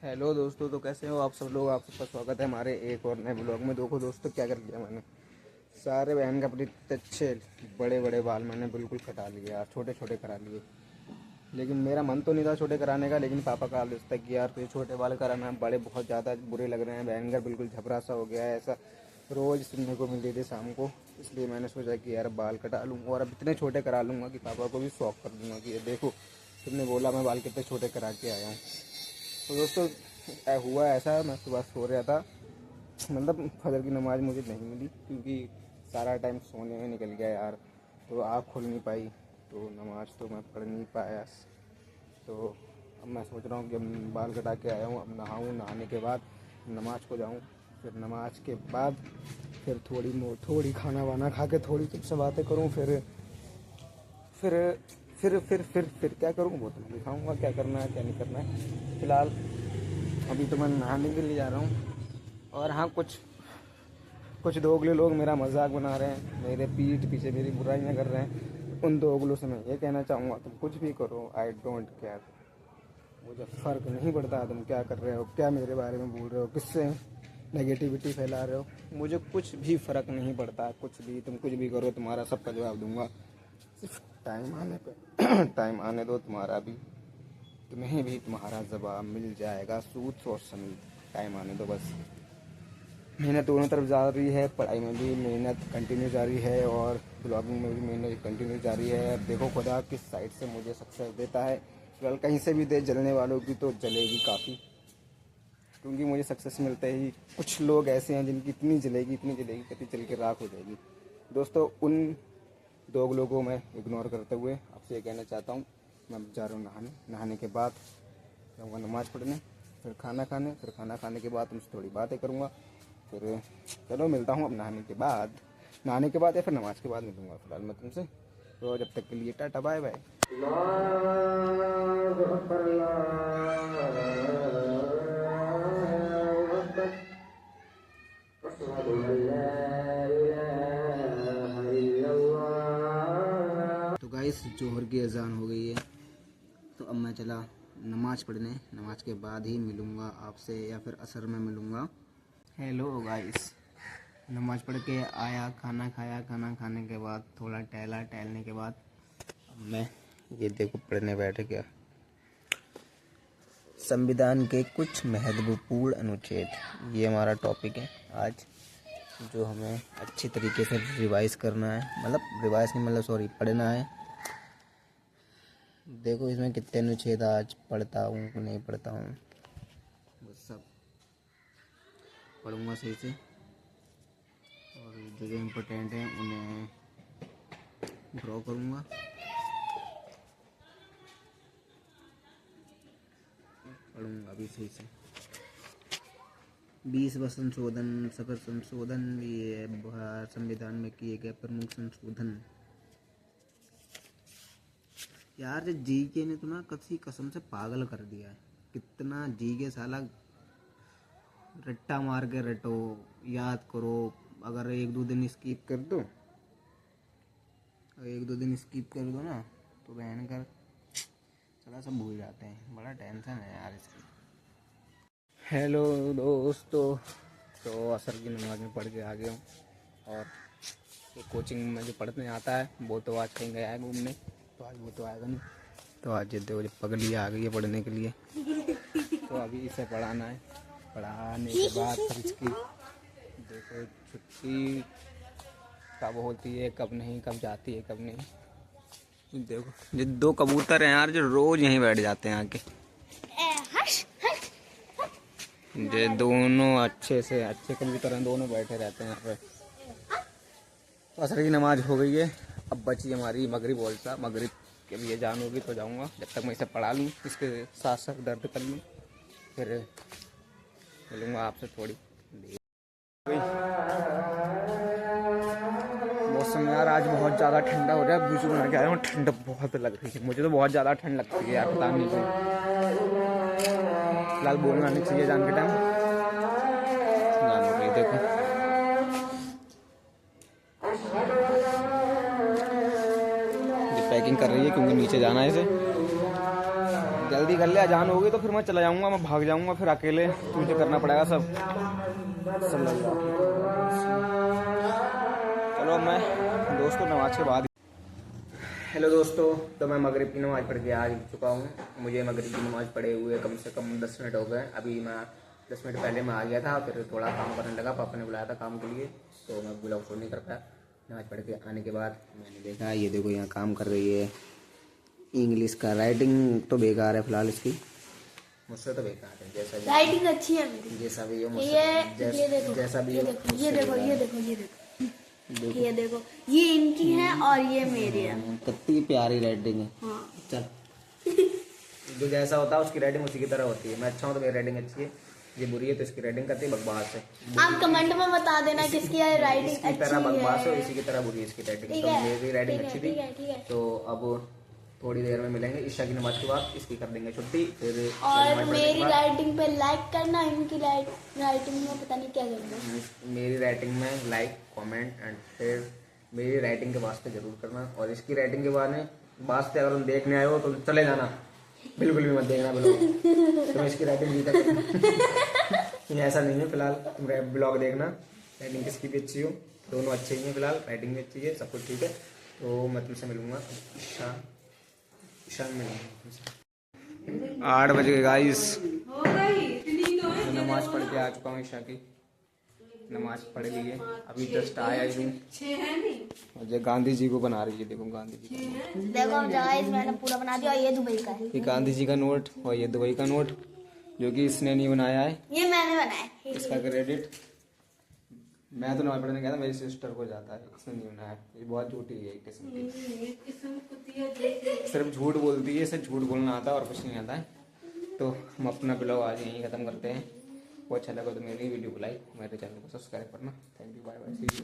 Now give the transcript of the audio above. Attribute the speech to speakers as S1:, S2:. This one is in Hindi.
S1: हेलो दोस्तों, तो कैसे हो आप सब लोग। आप सबका स्वागत है हमारे एक और नए ब्लॉग में। देखो दोस्तों, क्या कर लिया मैंने। सारे बहन का अपने अच्छे बड़े बड़े बाल मैंने बिल्कुल कटा लिए यार, छोटे छोटे करा लिए। लेकिन मेरा मन तो नहीं था छोटे कराने का, लेकिन पापा का आदेश था कि यार तो ये छोटे बाल कराना, बड़े बहुत ज़्यादा बुरे लग रहे हैं, बहन का बिल्कुल झपरा सा हो गया है, ऐसा रोज़ सुनने को मिल रही थी शाम को। इसलिए मैंने सोचा कि यार बाल कटा लूँ और अब इतने छोटे करा लूँगा कि पापा को भी शौक कर दूँगा कि ये देखो तुमने बोला मैं बाल कितने छोटे करा के आया हूँ। तो दोस्तों हुआ ऐसा, मैं सुबह सो रहा था, मतलब फजर की नमाज़ मुझे नहीं मिली क्योंकि सारा टाइम सोने में निकल गया यार। तो आँख खुल नहीं पाई, तो नमाज़ तो मैं पढ़ नहीं पाया। तो अब मैं सोच रहा हूँ कि अब बाल कटा के आया हूँ, अब नहाऊँ, नहाने के बाद नमाज़ को जाऊँ, फिर नमाज के बाद फिर थोड़ी खाना वाना खा के थोड़ी तुमसे बातें करूँ, फिर फिर क्या करूँ वो तो मैं दिखाऊँगा क्या करना है क्या नहीं करना है। फ़िलहाल अभी तो मैं नहाने के लिए जा रहा हूँ। और हाँ, कुछ कुछ दोगले लोग मेरा मजाक बना रहे हैं, मेरे पीठ पीछे मेरी बुराइयां कर रहे हैं। उन दोगलों से मैं ये कहना चाहूँगा, तुम कुछ भी करो, आई डोंट केयर। मुझे फ़र्क नहीं पड़ता तुम क्या कर रहे हो, क्या मेरे बारे में बोल रहे हो, किससे नेगेटिविटी फैला रहे हो। मुझे कुछ भी फ़र्क नहीं पड़ता, कुछ भी तुम कुछ भी करो, तुम्हारा सबका जवाब दूंगा। सिर्फ टाइम आने पे टाइम आने दो तुम्हारा भी, तुम्हें भी तुम्हारा जवाब मिल जाएगा सूद और समीद। टाइम आने दो बस। मेहनत दोनों तरफ जारी है, पढ़ाई में भी मेहनत कंटिन्यू जारी है और ब्लॉगिंग में भी मेहनत कंटिन्यू जारी है। अब देखो खुदा किस साइड से मुझे सक्सेस देता है। फिलहाल कहीं से भी दे, जलने वालों की तो जलेगी काफ़ी, क्योंकि मुझे सक्सेस मिलते ही कुछ लोग ऐसे हैं जिनकी इतनी जलेगी कति चल के राख हो जाएगी। दोस्तों, उन दो लोगों को मैं इग्नोर करते हुए आपसे ये कहना चाहता हूँ, मैं जा रहा हूँ नहाने। नहाने के बाद जाऊँगा नमाज़ पढ़ने, फिर खाना खाने, फिर खाना खाने के बाद तुमसे थोड़ी बातें करूँगा। फिर चलो मिलता हूँ अब नहाने के बाद या फिर नमाज के बाद मिलूँगा फिलहाल मैं तुमसे। तो जब तक के लिए टाटा बाय बाय। तो गाइस, जोहर की अजान हो गई है, तो अब मैं चला नमाज़ पढ़ने। नमाज के बाद ही मिलूँगा आपसे या फिर असर में मिलूँगा। हेलो गाइस, नमाज़ पढ़ के आया, खाना खाया, खाना खाने के बाद थोड़ा टहला, टहलने के बाद अब मैं ये देखो पढ़ने बैठ गया। संविधान के कुछ महत्वपूर्ण अनुच्छेद, ये हमारा टॉपिक है आज, जो हमें अच्छी तरीके से रिवाइज करना है। मतलब रिवाइज नहीं, मतलब सॉरी, पढ़ना है। देखो इसमें कितने अनुच्छेद आज पढ़ता हूँ कि नहीं पढ़ता हूँ, बस सब पढ़ूँगा सही से, और जो जो इम्पोर्टेंट हैं उन्हें ड्रॉ करूँगा। पढ़ूँगा अभी सही से। 20वां संशोधन, सफर संशोधन, ये संविधान में किए गए प्रमुख संशोधन। यार ये जीके ने तो ना कसी कसम से पागल कर दिया है। कितना जीके साला रट्टा मार के रटो, याद करो। अगर एक दो दिन स्किप कर दो ना, तो बहन कर साला सब भूल जाते हैं। बड़ा टेंशन है यार इसकी। हेलो दोस्तों, तो असर की नमाज में पढ़ के आ गया हूँ, और ये कोचिंग में जो पढ़ने आता है वो तो आज कहीं गया है घूमने, तो आज वो तो आएगा नहीं। तो आज ये देखो पगली आ गई है पढ़ने के लिए, तो अभी इसे पढ़ाना है। पढ़ाने के बाद फिर इसकी देखो छुट्टी कब होती है कब नहीं, कब जाती है कब नहीं। देखो ये दो कबूतर हैं यार, जो रोज यहीं बैठ जाते हैं आके। ये दोनों अच्छे कबूतर हैं, दोनों बैठे रहते हैं यहाँ पे। तो असर की नमाज हो गई है, अब बची हमारी मगरिब बोलता। मगरिब के लिए जान होगी तो जाऊँगा, जब तक मैं इसे पढ़ा लूँ, इसके साथ साथ दर्द कर लूँ, फिर मिलूँगा आपसे थोड़ी देर। मौसम यार आज बहुत ज़्यादा ठंडा हो रहा है। बुजू बना के आया हूँ, ठंड बहुत लग रही है मुझे, तो बहुत ज़्यादा ठंड लगती है यार, पता नहीं क्यों। फिलहाल बोलना नहीं चाहिए जान के टाइम। जान हो गई देखो, पैकिंग कर रही है क्योंकि नीचे जाना है इसे। जल्दी कर ले, अजान होगी तो फिर मैं चला जाऊंगा, मैं भाग जाऊंगा फिर अकेले, तुझे करना पड़ेगा सब। चलो मैं दोस्तों नमाज के बाद। हेलो दोस्तों, तो मैं मगरिब की नमाज़ पढ़ के आ चुका हूँ। मुझे मगरिब की नमाज़ पढ़े हुए कम से कम 10 मिनट हो गए। अभी मैं 10 मिनट पहले मैं आ गया था, फिर थोड़ा काम करने लगा, पापा ने बुलाया था काम के लिए, तो मैं ब्लॉग शूट नहीं कर पाया। नमाज़ पढ़ के आने के बाद मैंने देखा, ये देखो यहाँ काम कर रही है। इंग्लिश का राइटिंग तो बेकार है फिलहाल इसकी, मुझसे तो बेकार है। जैसा
S2: राइटिंग अच्छी है मेरी,
S1: जैसा भी हो,
S2: ये देखो,
S1: जैसा भी
S2: ये
S1: हो,
S2: देखो, ये देखो, ये देखो, ये देखो, ये इनकी है और ये मेरी है।
S1: कितनी प्यारी राइटिंग है।
S2: हाँ।
S1: चल जो जैसा होता है उसकी राइटिंग उसी की तरह होती है। मैं अच्छा हूँ तो मेरी राइटिंग अच्छी है, ये बुरी है तो इसकी राइटिंग करती है बकवास है।
S2: आप कमेंट में बता देना किसकी राइटिंग अच्छी है।
S1: इसकी तरह बकवास है, इसी की तरह बुरी है इसकी राइटिंग। तो मेरी राइटिंग अच्छी थी।
S2: ठीक है।
S1: तो अब थोड़ी देर में मिलेंगे ईशा की नमाज के बाद, इसकी कर देंगे छुट्टी। फिर
S2: और मेरी राइटिंग पे लाइक करना, इनकी राइटिंग में पता नहीं क्या करना।
S1: मेरी राइटिंग में लाइक, कमेंट एंड शेयर मेरी राइटिंग के वास्ते जरूर करना। और इसकी राइटिंग के वास्ते अगर तुम देखने आए हो तो चले जाना, बिल्कुल भी मत देखना ब्लॉग। तुम इसकी राइटिंग नहीं कर ऐसा नहीं है। फिलहाल तुम ब्लॉग देखना, राइटिंग किसकी भी अच्छी हो, दोनों अच्छे ही हैं। फिलहाल राइटिंग भी अच्छी है, सब कुछ ठीक है। तो मैं तुमसे मिलूंगा ईशा में 8 बजे गाइस। नमाज पढ़ के आ चुका हूँ, ईशा की नमाज पढ़ ली है, अभी जस्ट आया ही हूँ। मुझे गांधी जी को बना रही है, देखो गांधी जी
S2: देखो गाइस, मैंने पूरा बना दिया। ये दुबई का है,
S1: ये गांधी जी का नोट और ये दुबई का नोट, जो कि इसने नहीं बनाया है,
S2: ये मैंने बनाया।
S1: इसका क्रेडिट मैं तो नमाज पढ़ने गया था, मेरी सिस्टर को जाता है, इसने नहीं बनाया। ये बहुत झूठी है एक किस्म की, सिर्फ झूठ बोलती है, इसे झूठ बोलना आता है और कुछ नहीं आता है। तो हम अपना ब्लॉग आज यहीं खत्म करते हैं। वो अच्छा लगा तो मेरी वीडियो को लाइक, मेरे चैनल को सब्सक्राइब करना। Thank you, bye bye, see you.